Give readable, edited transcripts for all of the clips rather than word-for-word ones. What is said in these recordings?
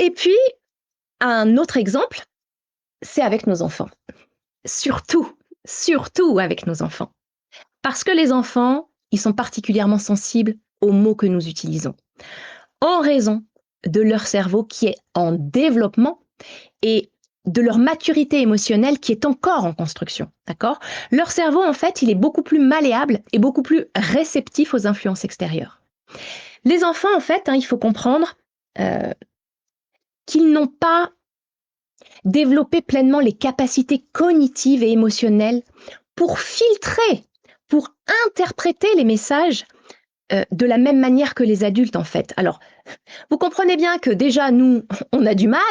Et puis, un autre exemple, c'est avec nos enfants. Surtout, surtout avec nos enfants. Parce que les enfants, ils sont particulièrement sensibles aux mots que nous utilisons, en raison de leur cerveau qui est en développement et de leur maturité émotionnelle qui est encore en construction, d'accord? Leur cerveau, en fait, il est beaucoup plus malléable et beaucoup plus réceptif aux influences extérieures. Les enfants, en fait, il faut comprendre euh, qu'ils n'ont pas développé pleinement les capacités cognitives et émotionnelles pour filtrer, pour interpréter les messages de la même manière que les adultes, en fait. Alors, vous comprenez bien que déjà, nous, on a du mal.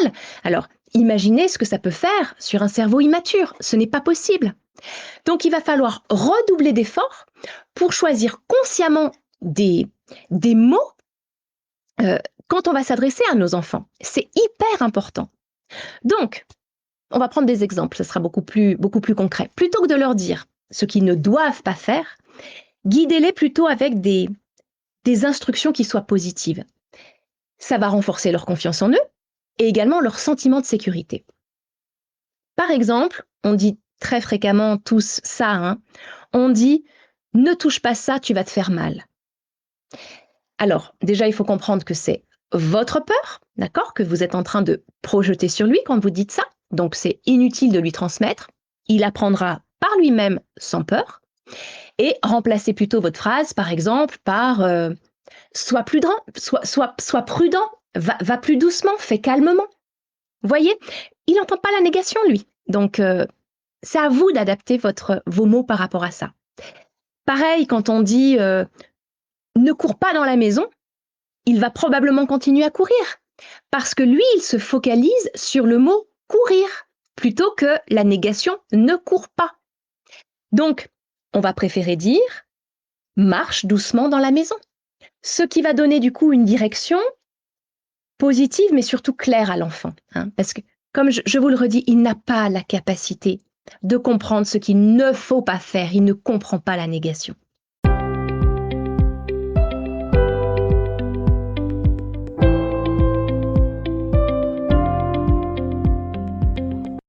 Alors, imaginez ce que ça peut faire sur un cerveau immature. Ce n'est pas possible. Donc, il va falloir redoubler d'efforts pour choisir consciemment des mots quand on va s'adresser à nos enfants. C'est hyper important. Donc, on va prendre des exemples, ce sera beaucoup plus concret. Plutôt que de leur dire ce qu'ils ne doivent pas faire, guidez-les plutôt avec des instructions qui soient positives. Ça va renforcer leur confiance en eux et également leur sentiment de sécurité. Par exemple, on dit très fréquemment tous ça, on dit « ne touche pas ça, tu vas te faire mal ». Alors, déjà, il faut comprendre que c'est votre peur, d'accord, que vous êtes en train de projeter sur lui quand vous dites ça. Donc, c'est inutile de lui transmettre. Il apprendra par lui-même sans peur. Et remplacez plutôt votre phrase, par exemple, par sois prudent, sois prudent, va plus doucement, fais calmement. Vous voyez, il n'entend pas la négation, lui. Donc, c'est à vous d'adapter vos mots par rapport à ça. Pareil, quand on dit ne cours pas dans la maison, il va probablement continuer à courir. Parce que lui, il se focalise sur le mot courir plutôt que la négation ne court pas. Donc, on va préférer dire marche doucement dans la maison. Ce qui va donner du coup une direction positive, mais surtout claire à l'enfant. Parce que, comme je vous le redis, il n'a pas la capacité de comprendre ce qu'il ne faut pas faire. Il ne comprend pas la négation.